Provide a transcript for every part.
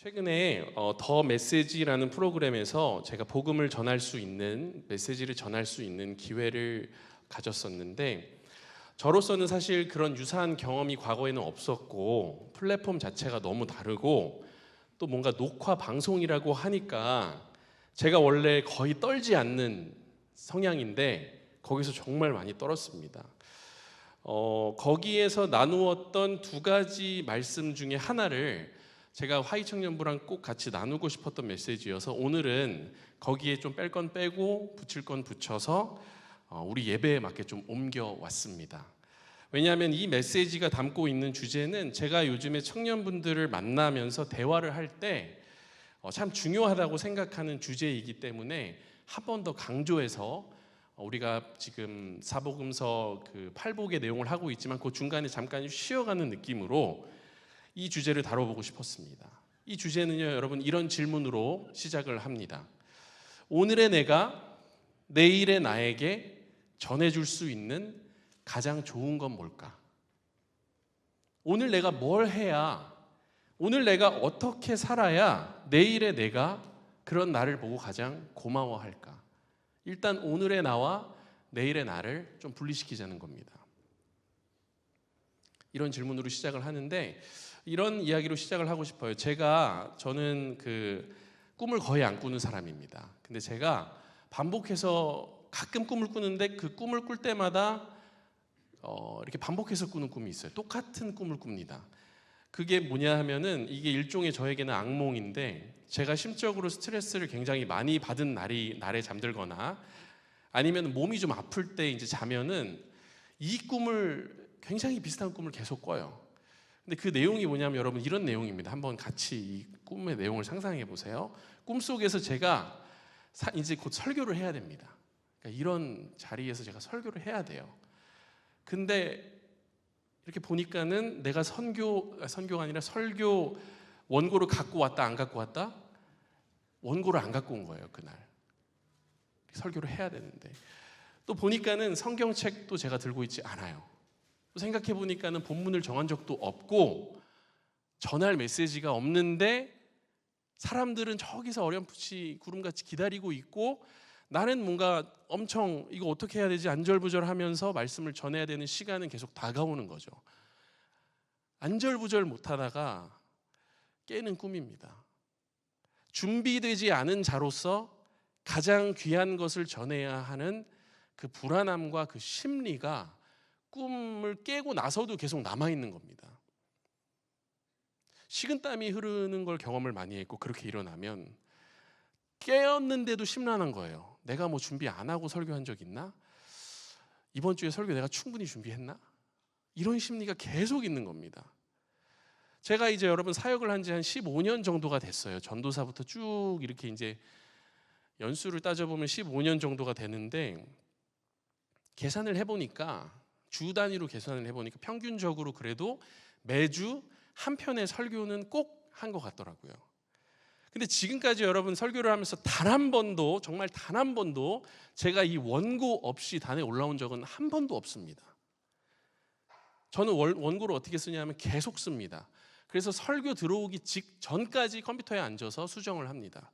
최근에 더 메시지라는 프로그램에서 제가 복음을 전할 수 있는, 메시지를 전할 수 있는 기회를 가졌었는데, 저로서는 사실 그런 유사한 경험이 과거에는 없었고, 플랫폼 자체가 너무 다르고, 또 뭔가 녹화 방송이라고 하니까 제가 원래 거의 떨지 않는 성향인데 거기서 정말 많이 떨었습니다. 거기에서 나누었던 두 가지 말씀 중에 하나를 제가 화이청년부랑 꼭 같이 나누고 싶었던 메시지여서 오늘은 거기에 좀 뺄 건 빼고 붙일 건 붙여서 우리 예배에 맞게 좀 옮겨왔습니다. 왜냐하면 이 메시지가 담고 있는 주제는 제가 요즘에 청년분들을 만나면서 대화를 할 때 참 중요하다고 생각하는 주제이기 때문에 한 번 더 강조해서 우리가 지금 사복음서 그 8복의 내용을 하고 있지만 그 중간에 잠깐 쉬어가는 느낌으로 이 주제를 다뤄보고 싶었습니다. 이 주제는요, 여러분, 이런 질문으로 시작을 합니다. 오늘의 내가 내일의 나에게 전해줄 수 있는 가장 좋은 건 뭘까? 오늘 내가 뭘 해야, 오늘 내가 어떻게 살아야 내일의 내가 그런 나를 보고 가장 고마워할까? 일단 오늘의 나와 내일의 나를 좀 분리시키자는 겁니다. 이런 질문으로 시작을 하는데 이런 이야기로 시작을 하고 싶어요. 저는 그 꿈을 거의 안 꾸는 사람입니다. 근데 제가 반복해서 가끔 꿈을 꾸는데 그 꿈을 꿀 때마다 이렇게 반복해서 꾸는 꿈이 있어요. 똑같은 꿈을 꿉니다. 그게 뭐냐 하면은 이게 일종의 저에게는 악몽인데 제가 심적으로 스트레스를 굉장히 많이 받은 날에 잠들거나 아니면 몸이 좀 아플 때 이제 자면은 이 꿈을 굉장히 비슷한 꿈을 계속 꿔요. 근데 그 내용이 뭐냐면 여러분 이런 내용입니다. 한번 같이 이 꿈의 내용을 상상해 보세요. 꿈속에서 제가 이제 곧 설교를 해야 됩니다. 그러니까 이런 자리에서 제가 설교를 해야 돼요. 근데 이렇게 보니까는 내가 선교가 아니라 설교 원고를 갖고 왔다 안 갖고 왔다? 원고를 안 갖고 온 거예요, 그날. 설교를 해야 되는데. 또 보니까는 성경책도 제가 들고 있지 않아요. 또 생각해 보니까는 본문을 정한 적도 없고 전할 메시지가 없는데 사람들은 저기서 어렴풋이 구름같이 기다리고 있고 나는 뭔가 엄청 이거 어떻게 해야 되지 안절부절하면서 말씀을 전해야 되는 시간은 계속 다가오는 거죠. 안절부절 못하다가 깨는 꿈입니다. 준비되지 않은 자로서 가장 귀한 것을 전해야 하는 그 불안함과 그 심리가 꿈을 깨고 나서도 계속 남아있는 겁니다. 식은땀이 흐르는 걸 경험을 많이 했고 그렇게 일어나면 깨었는데도 심란한 거예요. 내가 뭐 준비 안 하고 설교한 적 있나? 이번 주에 설교 내가 충분히 준비했나? 이런 심리가 계속 있는 겁니다. 제가 이제 여러분 사역을 한 지 한 15년 정도가 됐어요. 전도사부터 쭉 이렇게 이제 연수를 따져보면 15년 정도가 되는데 계산을 해보니까 주 단위로 계산을 해보니까 평균적으로 그래도 매주 한 편의 설교는 꼭 한 것 같더라고요. 근데 지금까지 여러분 설교를 하면서 단 한 번도 정말 단 한 번도 제가 이 원고 없이 단에 올라온 적은 한 번도 없습니다. 저는 원고를 어떻게 쓰냐면 계속 씁니다. 그래서 설교 들어오기 직전까지 컴퓨터에 앉아서 수정을 합니다.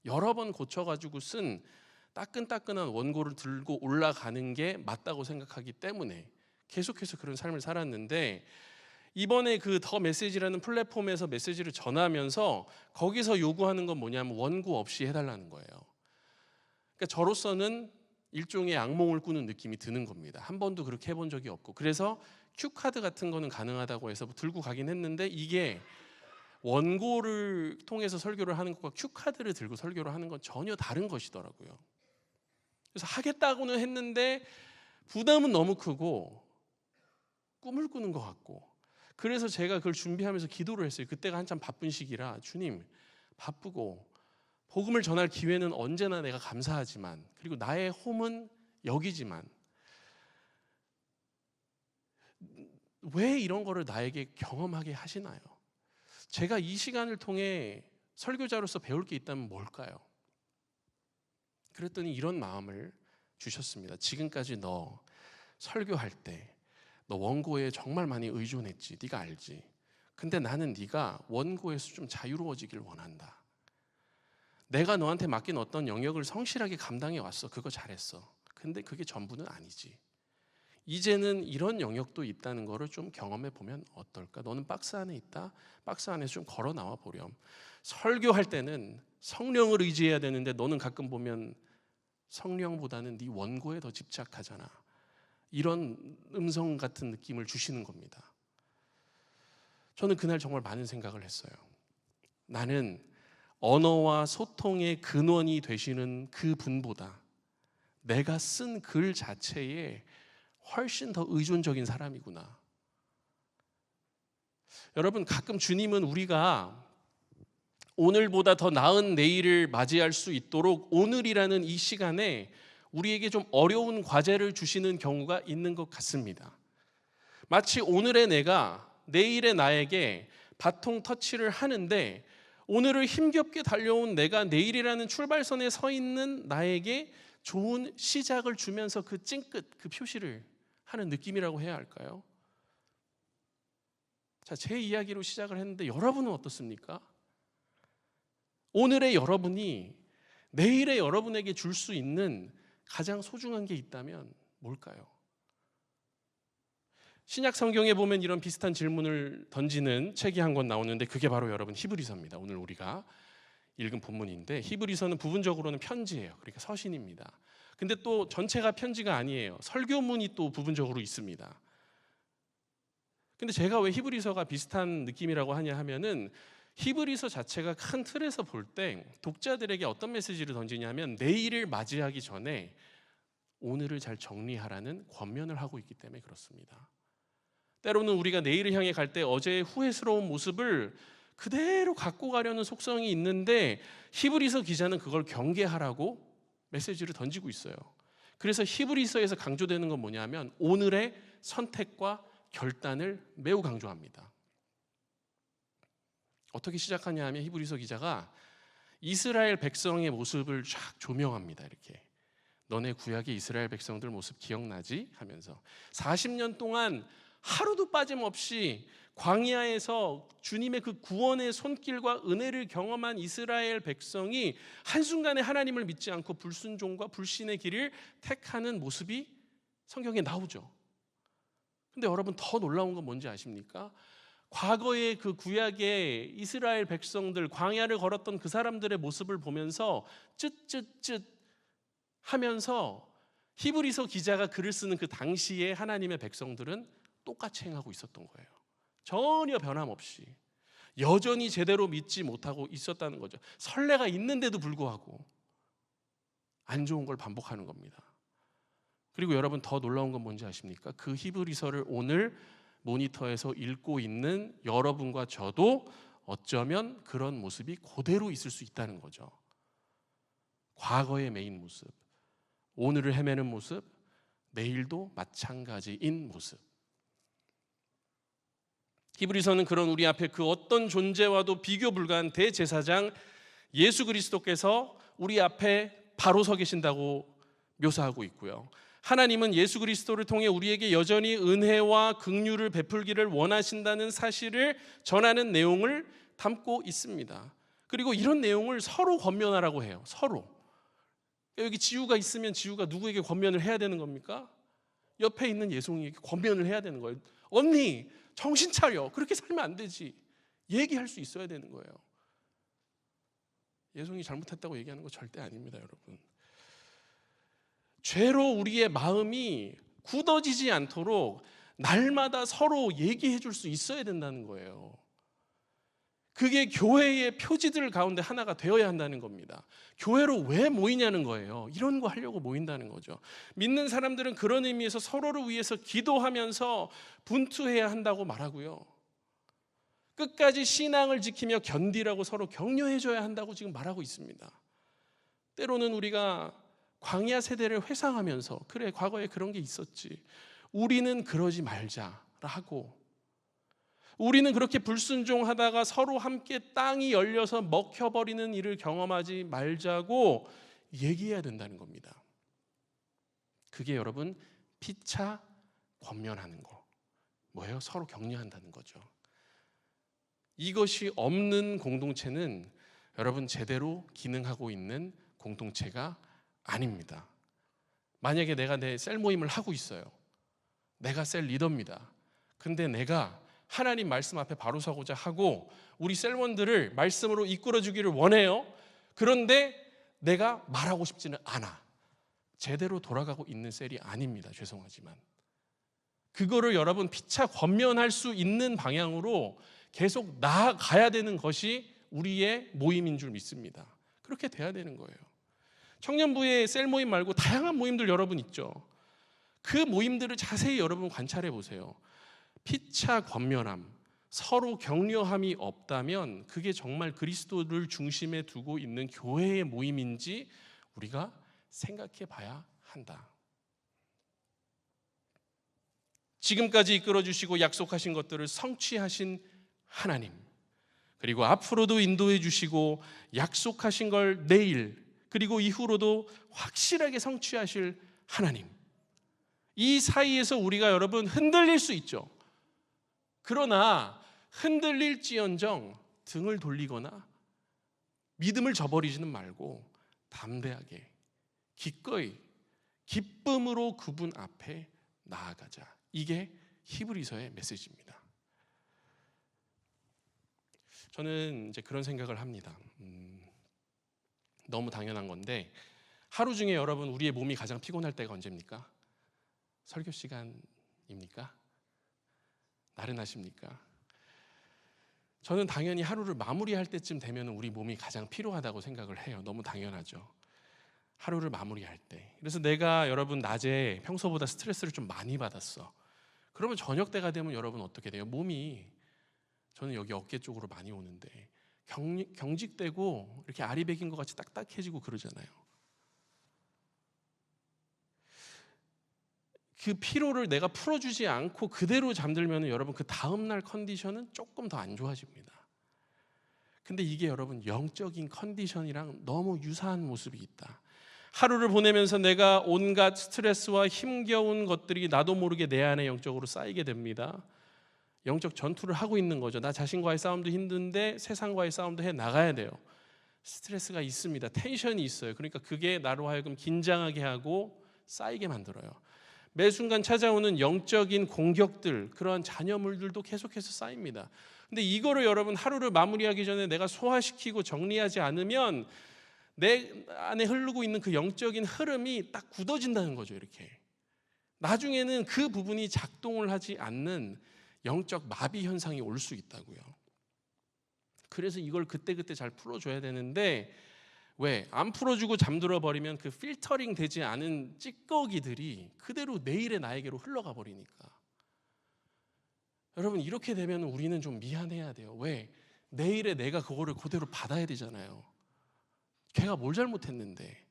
여러 번 고쳐가지고 쓴 따끈따끈한 원고를 들고 올라가는 게 맞다고 생각하기 때문에 계속해서 그런 삶을 살았는데 이번에 그 더 메시지라는 플랫폼에서 메시지를 전하면서 거기서 요구하는 건 뭐냐면 원고 없이 해달라는 거예요. 그러니까 저로서는 일종의 악몽을 꾸는 느낌이 드는 겁니다. 한 번도 그렇게 해본 적이 없고 그래서 큐카드 같은 거는 가능하다고 해서 들고 가긴 했는데 이게 원고를 통해서 설교를 하는 것과 큐카드를 들고 설교를 하는 건 전혀 다른 것이더라고요. 그래서 하겠다고는 했는데 부담은 너무 크고 꿈을 꾸는 것 같고 그래서 제가 그걸 준비하면서 기도를 했어요. 그때가 한참 바쁜 시기라 주님 바쁘고 복음을 전할 기회는 언제나 내가 감사하지만 그리고 나의 홈은 여기지만 왜 이런 거를 나에게 경험하게 하시나요? 제가 이 시간을 통해 설교자로서 배울 게 있다면 뭘까요? 그랬더니 이런 마음을 주셨습니다. 지금까지 너 설교할 때 너 원고에 정말 많이 의존했지. 네가 알지. 근데 나는 네가 원고에서 좀 자유로워지길 원한다. 내가 너한테 맡긴 어떤 영역을 성실하게 감당해 왔어. 그거 잘했어. 근데 그게 전부는 아니지. 이제는 이런 영역도 있다는 거를 좀 경험해 보면 어떨까? 너는 박스 안에 있다. 박스 안에서 좀 걸어 나와 보렴. 설교할 때는 성령을 의지해야 되는데 너는 가끔 보면 성령보다는 네 원고에 더 집착하잖아. 이런 음성 같은 느낌을 주시는 겁니다. 저는 그날 정말 많은 생각을 했어요. 나는 언어와 소통의 근원이 되시는 그 분보다 내가 쓴 글 자체에 훨씬 더 의존적인 사람이구나. 여러분, 가끔 주님은 우리가 오늘보다 더 나은 내일을 맞이할 수 있도록 오늘이라는 이 시간에 우리에게 좀 어려운 과제를 주시는 경우가 있는 것 같습니다. 마치 오늘의 내가 내일의 나에게 바통 터치를 하는데 오늘을 힘겹게 달려온 내가 내일이라는 출발선에 서 있는 나에게 좋은 시작을 주면서 그 찡긋, 그 표시를 하는 느낌이라고 해야 할까요? 자, 제 이야기로 시작을 했는데 여러분은 어떻습니까? 오늘의 여러분이 내일의 여러분에게 줄 수 있는 가장 소중한 게 있다면 뭘까요? 신약 성경에 보면 이런 비슷한 질문을 던지는 책이 한 권 나오는데 그게 바로 여러분 히브리서입니다. 오늘 우리가 읽은 본문인데 히브리서는 부분적으로는 편지예요. 그러니까 서신입니다. 근데 또 전체가 편지가 아니에요. 설교문이 또 부분적으로 있습니다. 근데 제가 왜 히브리서가 비슷한 느낌이라고 하냐 하면은 히브리서 자체가 큰 틀에서 볼 때 독자들에게 어떤 메시지를 던지냐면 내일을 맞이하기 전에 오늘을 잘 정리하라는 권면을 하고 있기 때문에 그렇습니다. 때로는 우리가 내일을 향해 갈 때 어제의 후회스러운 모습을 그대로 갖고 가려는 속성이 있는데 히브리서 기자는 그걸 경계하라고 메시지를 던지고 있어요. 그래서 히브리서에서 강조되는 건 뭐냐면 오늘의 선택과 결단을 매우 강조합니다. 어떻게 시작하냐 하면 히브리서 기자가 이스라엘 백성의 모습을 쫙 조명합니다. 이렇게 너네 구약의 이스라엘 백성들 모습 기억나지? 하면서 40년 동안 하루도 빠짐없이 광야에서 주님의 그 구원의 손길과 은혜를 경험한 이스라엘 백성이 한순간에 하나님을 믿지 않고 불순종과 불신의 길을 택하는 모습이 성경에 나오죠. 근데 여러분 더 놀라운 건 뭔지 아십니까? 과거의 그 구약의 이스라엘 백성들 광야를 걸었던 그 사람들의 모습을 보면서 쯧쯧쯧 하면서 히브리서 기자가 글을 쓰는 그 당시에 하나님의 백성들은 똑같이 행하고 있었던 거예요. 전혀 변함없이 여전히 제대로 믿지 못하고 있었다는 거죠. 선례가 있는데도 불구하고 안 좋은 걸 반복하는 겁니다. 그리고 여러분 더 놀라운 건 뭔지 아십니까? 그 히브리서를 오늘 모니터에서 읽고 있는 여러분과 저도 어쩌면 그런 모습이 그대로 있을 수 있다는 거죠. 과거의 메인 모습, 오늘을 헤매는 모습, 내일도 마찬가지인 모습. 히브리서는 그런 우리 앞에 그 어떤 존재와도 비교 불가한 대제사장 예수 그리스도께서 우리 앞에 바로 서 계신다고 묘사하고 있고요. 하나님은 예수 그리스도를 통해 우리에게 여전히 은혜와 긍휼을 베풀기를 원하신다는 사실을 전하는 내용을 담고 있습니다. 그리고 이런 내용을 서로 권면하라고 해요. 서로. 여기 지우가 있으면 지우가 누구에게 권면을 해야 되는 겁니까? 옆에 있는 예송이에게 권면을 해야 되는 거예요. 언니 정신 차려. 그렇게 살면 안 되지. 얘기할 수 있어야 되는 거예요. 예송이 잘못했다고 얘기하는 거 절대 아닙니다, 여러분. 죄로 우리의 마음이 굳어지지 않도록 날마다 서로 얘기해 줄 수 있어야 된다는 거예요. 그게 교회의 표지들 가운데 하나가 되어야 한다는 겁니다. 교회로 왜 모이냐는 거예요. 이런 거 하려고 모인다는 거죠. 믿는 사람들은 그런 의미에서 서로를 위해서 기도하면서 분투해야 한다고 말하고요. 끝까지 신앙을 지키며 견디라고 서로 격려해줘야 한다고 지금 말하고 있습니다. 때로는 우리가 광야 세대를 회상하면서 그래 과거에 그런 게 있었지. 우리는 그러지 말자라고 우리는 그렇게 불순종하다가 서로 함께 땅이 열려서 먹혀버리는 일을 경험하지 말자고 얘기해야 된다는 겁니다. 그게 여러분 피차 권면하는 거 뭐예요? 서로 격려한다는 거죠. 이것이 없는 공동체는 여러분 제대로 기능하고 있는 공동체가 아닙니다. 만약에 내가 내 셀 모임을 하고 있어요. 내가 셀 리더입니다. 근데 내가 하나님 말씀 앞에 바로 서고자 하고 우리 셀원들을 말씀으로 이끌어주기를 원해요. 그런데 내가 말하고 싶지는 않아. 제대로 돌아가고 있는 셀이 아닙니다. 죄송하지만. 그거를 여러분 피차 권면할 수 있는 방향으로 계속 나아가야 되는 것이 우리의 모임인 줄 믿습니다. 그렇게 돼야 되는 거예요. 청년부의 셀 모임 말고 다양한 모임들 여러분 있죠. 그 모임들을 자세히 여러분 관찰해 보세요. 피차 권면함, 서로 격려함이 없다면 그게 정말 그리스도를 중심에 두고 있는 교회의 모임인지 우리가 생각해 봐야 한다. 지금까지 이끌어주시고 약속하신 것들을 성취하신 하나님, 그리고 앞으로도 인도해 주시고 약속하신 걸 내일 그리고 이후로도 확실하게 성취하실 하나님, 이 사이에서 우리가 여러분 흔들릴 수 있죠. 그러나 흔들릴지언정 등을 돌리거나 믿음을 저버리지는 말고 담대하게 기꺼이 기쁨으로 그분 앞에 나아가자. 이게 히브리서의 메시지입니다. 저는 이제 그런 생각을 합니다. 너무 당연한 건데 하루 중에 여러분 우리의 몸이 가장 피곤할 때가 언제입니까? 설교 시간입니까? 나른하십니까? 저는 당연히 하루를 마무리할 때쯤 되면 우리 몸이 가장 피로하다고 생각을 해요. 너무 당연하죠. 하루를 마무리할 때. 그래서 내가 여러분 낮에 평소보다 스트레스를 좀 많이 받았어. 그러면 저녁 때가 되면 여러분 어떻게 돼요? 몸이, 저는 여기 어깨 쪽으로 많이 오는데 경직되고 이렇게 아리백인 것 같이 딱딱해지고 그러잖아요. 그 피로를 내가 풀어주지 않고 그대로 잠들면 여러분 그 다음날 컨디션은 조금 더 안 좋아집니다. 근데 이게 여러분 영적인 컨디션이랑 너무 유사한 모습이 있다. 하루를 보내면서 내가 온갖 스트레스와 힘겨운 것들이 나도 모르게 내 안에 영적으로 쌓이게 됩니다. 영적 전투를 하고 있는 거죠. 나 자신과의 싸움도 힘든데 세상과의 싸움도 해 나가야 돼요. 스트레스가 있습니다. 텐션이 있어요. 그러니까 그게 나로 하여금 긴장하게 하고 쌓이게 만들어요. 매 순간 찾아오는 영적인 공격들, 그러한 잔여물들도 계속해서 쌓입니다. 근데 이거를 여러분 하루를 마무리하기 전에 내가 소화시키고 정리하지 않으면 내 안에 흐르고 있는 그 영적인 흐름이 딱 굳어진다는 거죠. 이렇게 나중에는 그 부분이 작동을 하지 않는 영적 마비 현상이 올 수 있다고요. 그래서 이걸 그때그때 잘 풀어줘야 되는데 왜? 안 풀어주고 잠들어 버리면 그 필터링 되지 않은 찌꺼기들이 그대로 내일의 나에게로 흘러가 버리니까. 여러분 이렇게 되면 우리는 좀 미안해야 돼요. 왜? 내일에 내가 그거를 그대로 받아야 되잖아요. 걔가 뭘 잘못했는데,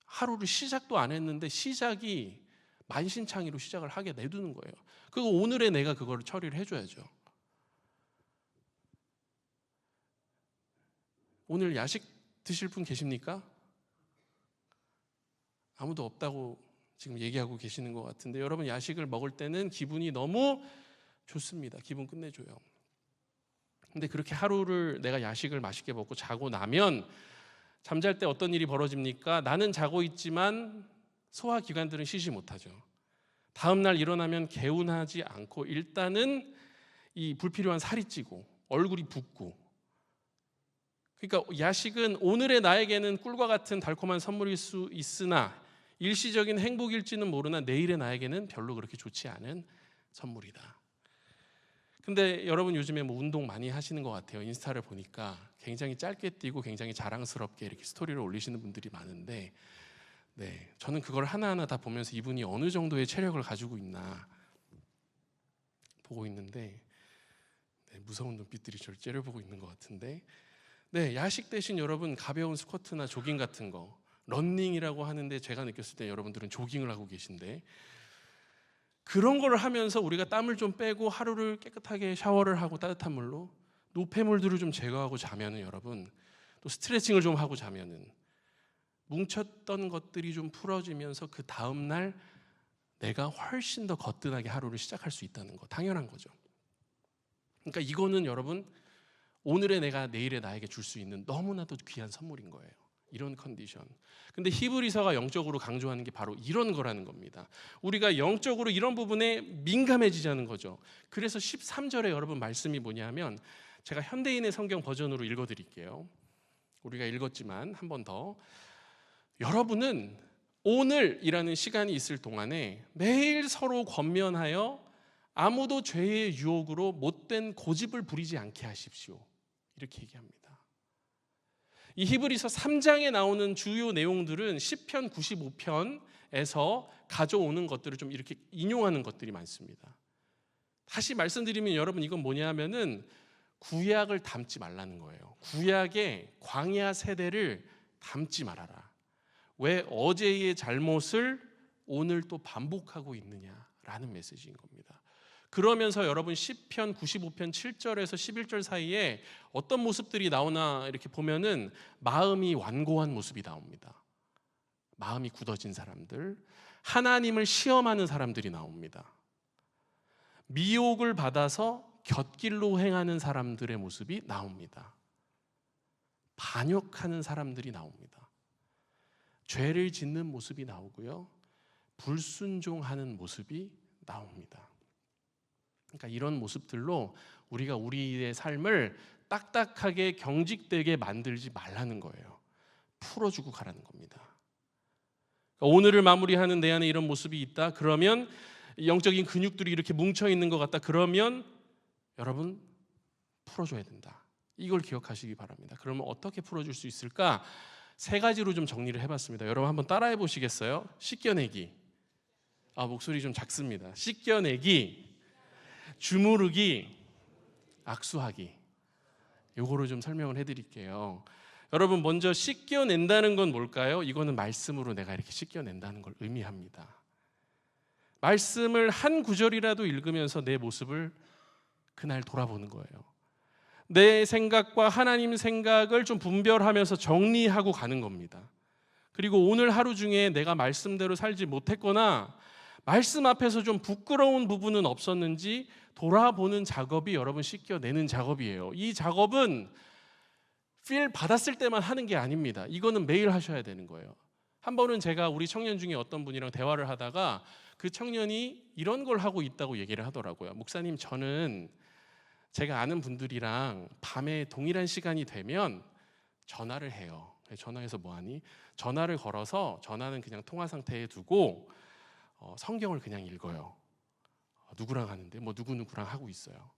하루를 시작도 안 했는데 시작이 만신창이로 시작을 하게 내두는 거예요. 그리고 오늘의 내가 그거를 처리를 해줘야죠. 오늘 야식 드실 분 계십니까? 아무도 없다고 지금 얘기하고 계시는 것 같은데, 여러분 야식을 먹을 때는 기분이 너무 좋습니다. 기분 끝내줘요. 근데 그렇게 하루를 내가 야식을 맛있게 먹고 자고 나면 잠잘 때 어떤 일이 벌어집니까? 나는 자고 있지만 소화기관들은 쉬지 못하죠. 다음날 일어나면 개운하지 않고 일단은 이 불필요한 살이 찌고 얼굴이 붓고. 그러니까 야식은 오늘의 나에게는 꿀과 같은 달콤한 선물일 수 있으나 일시적인 행복일지는 모르나 내일의 나에게는 별로 그렇게 좋지 않은 선물이다. 근데 여러분 요즘에 뭐 운동 많이 하시는 것 같아요. 인스타를 보니까 굉장히 짧게 뛰고 굉장히 자랑스럽게 이렇게 스토리를 올리시는 분들이 많은데, 네, 저는 그걸 하나하나 다 보면서 이분이 어느 정도의 체력을 가지고 있나 보고 있는데, 네, 무서운 눈빛들이 저를 째려보고 있는 것 같은데, 네, 야식 대신 여러분 가벼운 스쿼트나 조깅 같은 거, 런닝이라고 하는데 제가 느꼈을 때 여러분들은 조깅을 하고 계신데, 그런 걸 하면서 우리가 땀을 좀 빼고 하루를 깨끗하게 샤워를 하고 따뜻한 물로 노폐물들을 좀 제거하고 자면은, 여러분 또 스트레칭을 좀 하고 자면은 뭉쳤던 것들이 좀 풀어지면서 그 다음날 내가 훨씬 더 거뜬하게 하루를 시작할 수 있다는 거, 당연한 거죠. 그러니까 이거는 여러분 오늘의 내가 내일의 나에게 줄 수 있는 너무나도 귀한 선물인 거예요. 이런 컨디션. 근데 히브리서가 영적으로 강조하는 게 바로 이런 거라는 겁니다. 우리가 영적으로 이런 부분에 민감해지자는 거죠. 그래서 13절에 여러분 말씀이 뭐냐면, 제가 현대인의 성경 버전으로 읽어드릴게요. 우리가 읽었지만 한 번 더. 여러분은 오늘이라는 시간이 있을 동안에 매일 서로 권면하여 아무도 죄의 유혹으로 못된 고집을 부리지 않게 하십시오. 이렇게 얘기합니다. 이 히브리서 3장에 나오는 주요 내용들은 시편 95편에서 가져오는 것들을 좀 이렇게 인용하는 것들이 많습니다. 다시 말씀드리면 여러분, 이건 뭐냐 하면은 구약을 담지 말라는 거예요. 구약의 광야 세대를 담지 말아라. 왜 어제의 잘못을 오늘 또 반복하고 있느냐라는 메시지인 겁니다. 그러면서 여러분 시편 95편 7절에서 11절 사이에 어떤 모습들이 나오나 이렇게 보면은 마음이 완고한 모습이 나옵니다. 마음이 굳어진 사람들, 하나님을 시험하는 사람들이 나옵니다. 미혹을 받아서 곁길로 행하는 사람들의 모습이 나옵니다. 반역하는 사람들이 나옵니다. 죄를 짓는 모습이 나오고요, 불순종하는 모습이 나옵니다. 그러니까 이런 모습들로 우리가 우리의 삶을 딱딱하게 경직되게 만들지 말라는 거예요. 풀어주고 가라는 겁니다. 그러니까 오늘을 마무리하는 내 안에 이런 모습이 있다. 그러면 영적인 근육들이 이렇게 뭉쳐 있는 것 같다. 그러면 여러분 풀어줘야 된다. 이걸 기억하시기 바랍니다. 그러면 어떻게 풀어줄 수 있을까? 3가지로 좀 정리를 해봤습니다. 여러분 한번 따라해 보시겠어요? 씻겨내기. 목소리 좀 작습니다. 씻겨내기, 주무르기, 악수하기. 요거를 좀 설명을 해드릴게요. 여러분, 먼저 씻겨낸다는 건 뭘까요? 이거는 말씀으로 내가 이렇게 씻겨낸다는 걸 의미합니다. 말씀을 한 구절이라도 읽으면서 내 모습을 그날 돌아보는 거예요. 내 생각과 하나님 생각을 좀 분별하면서 정리하고 가는 겁니다. 그리고 오늘 하루 중에 내가 말씀대로 살지 못했거나 말씀 앞에서 좀 부끄러운 부분은 없었는지 돌아보는 작업이 여러분 씻겨내는 작업이에요. 이 작업은 필 받았을 때만 하는 게 아닙니다. 이거는 매일 하셔야 되는 거예요. 한 번은 제가 우리 청년 중에 어떤 분이랑 대화를 하다가 그 청년이 이런 걸 하고 있다고 얘기를 하더라고요. 목사님, 저는 제가 아는 분들이랑 밤에 동일한 시간이 되면 전화를 해요. 전화해서 뭐하니? 전화를 걸어서 전화는 그냥 통화 상태에 두고 성경을 그냥 읽어요. 누구랑 하는데? 누구누구랑 하고 있어요.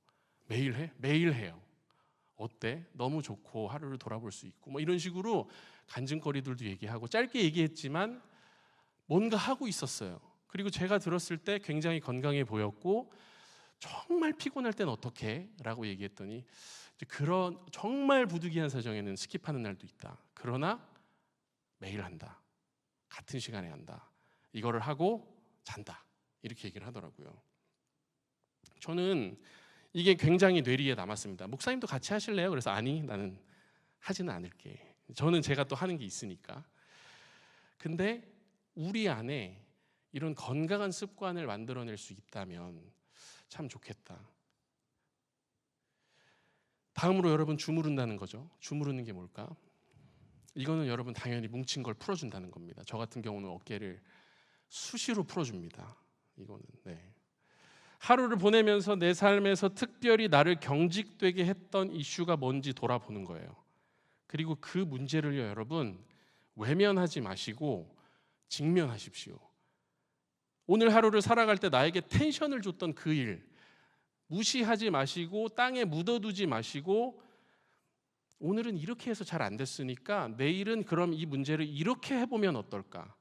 매일 해? 매일 해요. 어때? 너무 좋고 하루를 돌아볼 수 있고 이런 식으로 간증거리들도 얘기하고 짧게 얘기했지만 뭔가 하고 있었어요. 그리고 제가 들었을 때 굉장히 건강해 보였고 정말 피곤할 땐 어떻게? 라고 얘기했더니 그런 정말 부득이한 사정에는 스킵하는 날도 있다. 그러나 매일 한다. 같은 시간에 한다. 이거를 하고 잔다. 이렇게 얘기를 하더라고요. 저는 이게 굉장히 뇌리에 남았습니다. 목사님도 같이 하실래요? 그래서 아니, 나는 하지는 않을게. 저는 제가 또 하는 게 있으니까. 근데 우리 안에 이런 건강한 습관을 만들어낼 수 있다면 참 좋겠다. 다음으로 여러분, 주무른다는 거죠. 주무르는 게 뭘까? 이거는 여러분 당연히 뭉친 걸 풀어준다는 겁니다. 저 같은 경우는 어깨를 수시로 풀어줍니다. 이거는 하루를 보내면서 내 삶에서 특별히 나를 경직되게 했던 이슈가 뭔지 돌아보는 거예요. 그리고 그 문제를요, 여러분 외면하지 마시고 직면하십시오. 오늘 하루를 살아갈 때 나에게 텐션을 줬던 그 일 무시하지 마시고 땅에 묻어두지 마시고 오늘은 이렇게 해서 잘 안 됐으니까 내일은 그럼 이 문제를 이렇게 해보면 어떨까?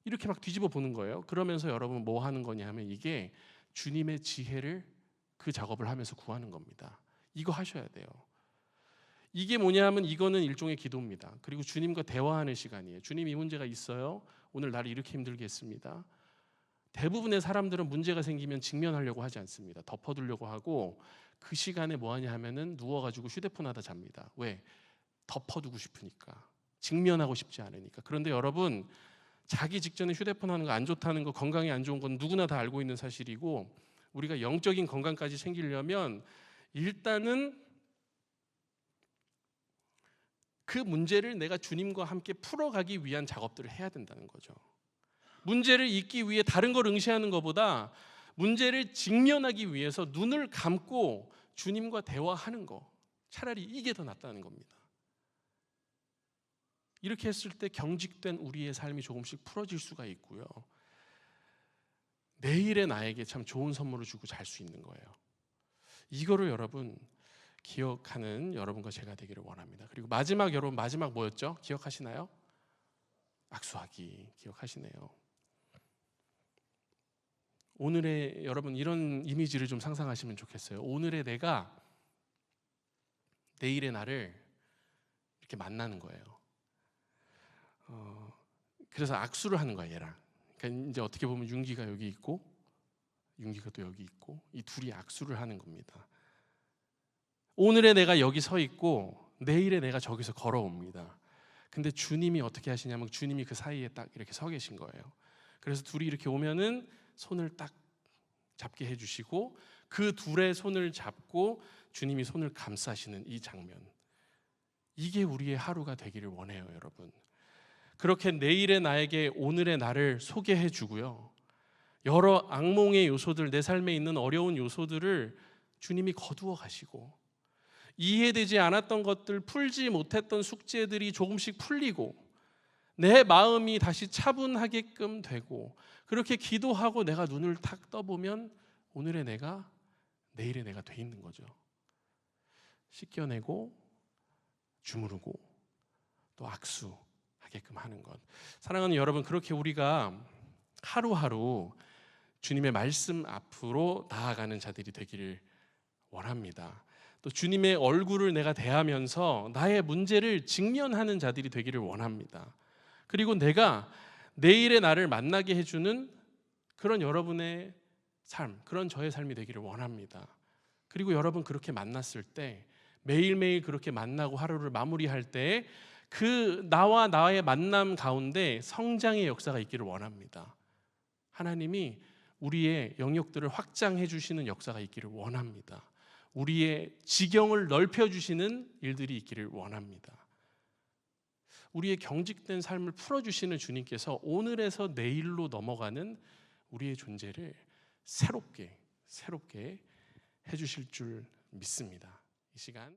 이렇게 막 뒤집어 보는 거예요. 그러면서 여러분 뭐 하는 거냐 하면 이게 주님의 지혜를 그 작업을 하면서 구하는 겁니다. 이거 하셔야 돼요. 이게 뭐냐 하면 이거는 일종의 기도입니다. 그리고 주님과 대화하는 시간이에요. 주님, 이 문제가 있어요. 오늘 나를 이렇게 힘들게 했습니다. 대부분의 사람들은 문제가 생기면 직면하려고 하지 않습니다. 덮어두려고 하고 그 시간에 뭐 하냐 하면은 누워가지고 휴대폰 하다 잡니다. 왜? 덮어두고 싶으니까. 직면하고 싶지 않으니까. 그런데 여러분, 자기 직전에 휴대폰 하는 거 안 좋다는 거, 건강에 안 좋은 건 누구나 다 알고 있는 사실이고 우리가 영적인 건강까지 챙기려면 일단은 그 문제를 내가 주님과 함께 풀어가기 위한 작업들을 해야 된다는 거죠. 문제를 잊기 위해 다른 걸 응시하는 것보다 문제를 직면하기 위해서 눈을 감고 주님과 대화하는 거, 차라리 이게 더 낫다는 겁니다. 이렇게 했을 때 경직된 우리의 삶이 조금씩 풀어질 수가 있고요. 내일의 나에게 참 좋은 선물을 주고 잘 수 있는 거예요. 이거를 여러분 기억하는 여러분과 제가 되기를 원합니다. 그리고 마지막, 여러분 마지막 뭐였죠? 기억하시나요? 악수하기. 기억하시네요. 오늘의 여러분 이런 이미지를 좀 상상하시면 좋겠어요. 오늘의 내가 내일의 나를 이렇게 만나는 거예요. 그래서 악수를 하는 거야, 얘랑. 그러니까 이제 어떻게 보면 윤기가 여기 있고 윤기가 또 여기 있고 이 둘이 악수를 하는 겁니다. 오늘의 내가 여기 서 있고 내일의 내가 저기서 걸어옵니다. 근데 주님이 어떻게 하시냐면 주님이 그 사이에 딱 이렇게 서 계신 거예요. 그래서 둘이 이렇게 오면은 손을 딱 잡게 해주시고 그 둘의 손을 잡고 주님이 손을 감싸시는 이 장면, 이게 우리의 하루가 되기를 원해요, 여러분. 그렇게 내일의 나에게 오늘의 나를 소개해 주고요, 여러 악몽의 요소들, 내 삶에 있는 어려운 요소들을 주님이 거두어 가시고 이해되지 않았던 것들, 풀지 못했던 숙제들이 조금씩 풀리고 내 마음이 다시 차분하게끔 되고 그렇게 기도하고 내가 눈을 탁 떠보면 오늘의 내가 내일의 내가 돼 있는 거죠. 씻겨내고 주무르고 또 악수하게끔 하는 것. 사랑하는 여러분, 그렇게 우리가 하루하루 주님의 말씀 앞으로 나아가는 자들이 되기를 원합니다. 또 주님의 얼굴을 내가 대하면서 나의 문제를 직면하는 자들이 되기를 원합니다. 그리고 내가 내일의 나를 만나게 해주는 그런 여러분의 삶, 그런 저의 삶이 되기를 원합니다. 그리고 여러분 그렇게 만났을 때, 매일매일 그렇게 만나고 하루를 마무리할 때 그 나와 나의 만남 가운데 성장의 역사가 있기를 원합니다. 하나님이 우리의 영역들을 확장해 주시는 역사가 있기를 원합니다. 우리의 지경을 넓혀 주시는 일들이 있기를 원합니다. 우리의 경직된 삶을 풀어주시는 주님께서 오늘에서 내일로 넘어가는 우리의 존재를 새롭게 해주실 줄 믿습니다. 이 시간